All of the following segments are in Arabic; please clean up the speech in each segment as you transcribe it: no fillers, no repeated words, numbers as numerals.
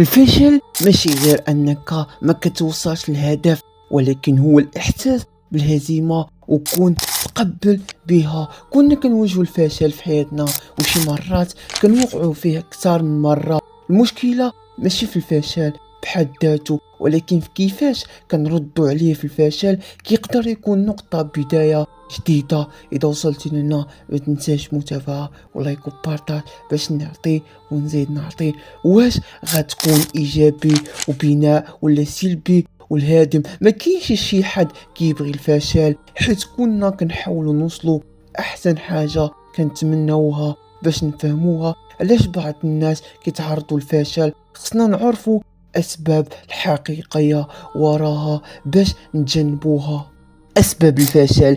الفشل ماشي غير انك ما كتوصلش للهدف، ولكن هو الاحساس بالهزيمه وكون تقبل بها. كنا كنواجهوا الفشل في حياتنا وشي مرات كنوقعوا فيه اكثر من مره. المشكله ماشي في الفشل بحد ذاته، ولكن في كيفاش كنردوا عليه. في الفشل كيقدر يكون نقطه بدايه جديده. اذا وصلت لنا ما تنساش متابعه ولايك وبارطاج باش نعطي ونزيد نعطي. واش غتكون ايجابي وبناء ولا سلبي والهادم؟ ما كاينش شي حد كيبغي الفشل، حيت كنا كنحاولوا نوصلوا احسن حاجه كنتمناوها. باش نفهموها علاش بعض الناس كيتعرضوا للفشل خصنا نعرفوا اسباب الحقيقيه وراها باش نتجنبوها. أسباب الفشل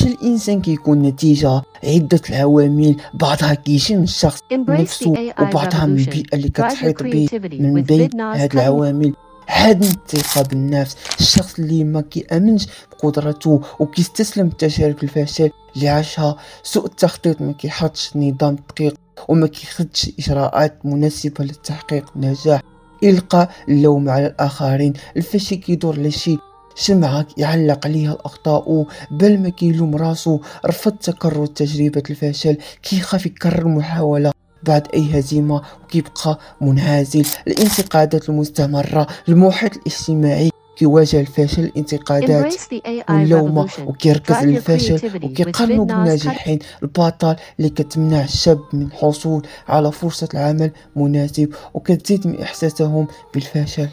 الإنسان كيكون نتيجة عدة العوامل، بعضها كيجي من الشخص Embrace the نفسه AI وبعضها من revolution. البيئة اللي Drive your كتحيط به. creativity من with بين Vidnaz هاد cutting. العوامل عدم الثقة بالنفس. الشخص اللي ما كيأمنش بقدرته وكيستسلم لتجارب الفشل اللي عاشها. سوء التخطيط، ما كيحطش نظام دقيق وما كيخدش إجراءات مناسبة لتحقيق النجاح. إلقاء اللوم على الآخرين. الفشل كيدور على شي شمعة يعلق عليها الأخطاء بل ما كيلوم راسو. رفض تكرر تجربة الفشل، كيخاف يكرر المحاولة بعد أي هزيمة وكيبقى منعزل. الانتقادات المستمرة. المحيط الاجتماعي كيواجه الفشل الانتقادات Embrace the AI واللومة revolution. وكيركز Drive على your الفشل creativity with وكيقارنوا Vidnaz cutting. بالناجحين. البطل اللي كتمنع الشاب من الحصول على فرصة العمل مناسب وكتزيد من إحساسهم بالفشل.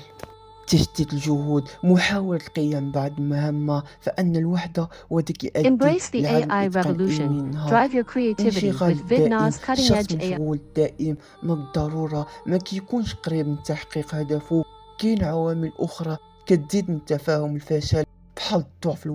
تجديد الجهود، محاولة القيام بعد مهمة، فأن الوحدة ودك يؤدي Embrace the لعدم AI إتقان أي revolution. منها. Drive your creativity انشغال with دائم. Vidnaz cutting الشخص edge AI. مشغول دائم ما بالضرورة ما كيكونش قريب من تحقيق هدفه. كاين عوامل أخرى كتزيد من تفاهم الفشل، بحال الضعف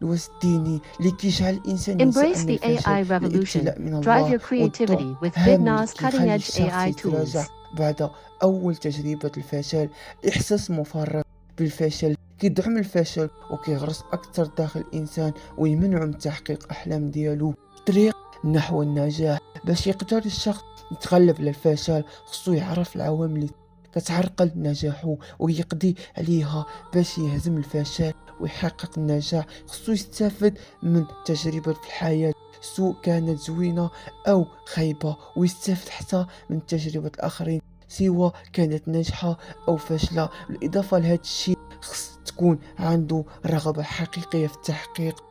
الوسط الديني اللي كيجعل الإنسان ينسى Embrace أن the الفشل AI revolution. الابتلاء من Drive الله. your والضعف creativity with هام اللي Vidnaz cutting كيخلي edge الشخص AI يتراجع tools. بعد أول تجربة الفشل. إحساس مفرط بالفشل كيدعم الفشل وكيغرس أكثر داخل الإنسان ويمنعه من تحقيق أحلام ديالو. طريق نحو النجاح. باش يقدر الشخص يتغلب على الفشل خصو يعرف العوامل اللي كتعرقل نجاحه ويقضي عليها. باش يهزم الفشل ويحقق النجاح خصو يستفد من تجربة في الحياة، سواء كانت زوينة أو خايبة، ويستفد حتى من تجربة الآخرين سواء كانت ناجحة أو فاشلة. بالإضافة لهذا الشيء خص تكون عنده رغبة حقيقية في التحقيق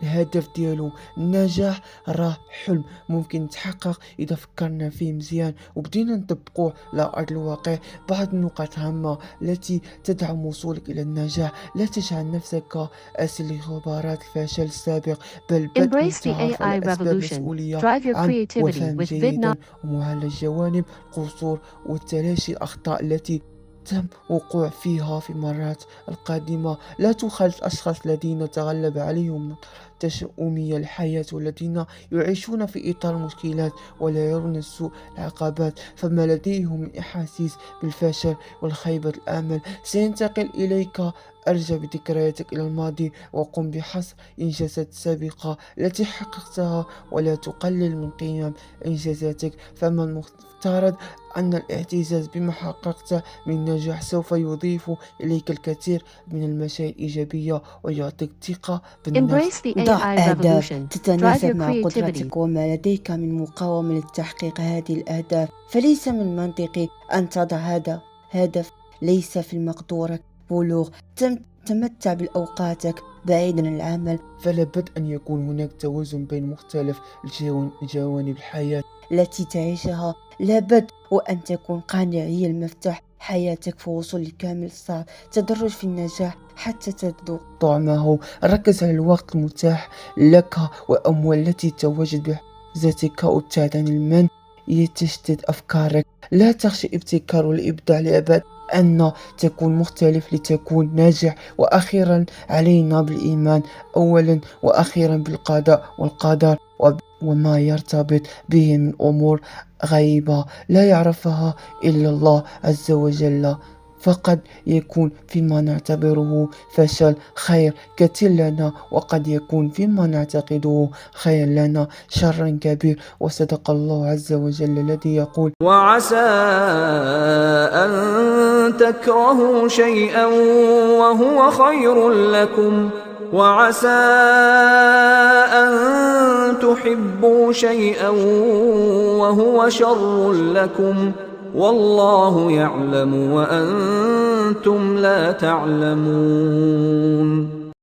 الهدف ديالو. النجاح راه حلم ممكن يتحقق إذا فكرنا فيه مزيان وبدينا نطبقوه على أرض الواقع. بعض النقاط هامة التي تدعم وصولك إلى النجاح. لا تجعل نفسك أسير لخبرات الفشل السابق، بل بدء من Embrace the التعرف AI على أسباب revolution. مسؤولية Drive your عن creativity وفهم with Vidnaz. جيدا ومعالجة جوانب القصور والتلاشي الأخطاء التي تم وقوع فيها في مرات القادمة. لا تخالط الأشخاص الذين تغلب عليهم تشاؤمية الحياة والذين يعيشون في إطار المشكلات ولا يرون السوء العقبات، فما لديهم من أحاسيس بالفشل والخيبة الآمل سينتقل إليك. أرجع بذكرياتك إلى الماضي وقم بحصر إنجازات سابقة التي حققتها ولا تقلل من قيم إنجازاتك. فما المفترض أن الاعتزاز بما حققت من نجاح سوف يضيف إليك الكثير من المشاعر الإيجابية ويعطيك ثقة بالنفس. Embrace the ضع AI أهداف revolution. Drive تتناسب your مع creativity. قدرتك وما لديك من مقاومة لتحقيق هذه الأهداف. فليس من المنطقي أن تضع هذا هدف ليس في مقدورك بلوغ. تمتع بأوقاتك بعيدا عن العمل. فلا بد أن يكون هناك توازن بين مختلف جوانب الحياة التي تعيشها لابد وأن تكون قانع هي المفتاح حياتك في وصول لكامل الصعب. تدرج في النجاح حتى تذوق طعمه. ركز على الوقت المتاح لك وأموال التي تواجد بذاتك وابتعد عن المن يتشتت أفكارك. لا تخشى ابتكار والإبداع لأبد أن تكون مختلف لتكون ناجح. وأخيرا علينا بالإيمان أولا وأخيرا بالقضاء والقدر وما يرتبط به من أمور غيبة لا يعرفها إلا الله عز وجل. فقد يكون فيما نعتبره فشل خير كثير لنا، وقد يكون فيما نعتقده خير لنا شر كبير. وصدق الله عز وجل الذي يقول: وعسى أن تكرهوا شيئا وهو خير لكم، وعسى أن تحبوا شيئا وهو شر لكم، والله يعلم وأنتم لا تعلمون.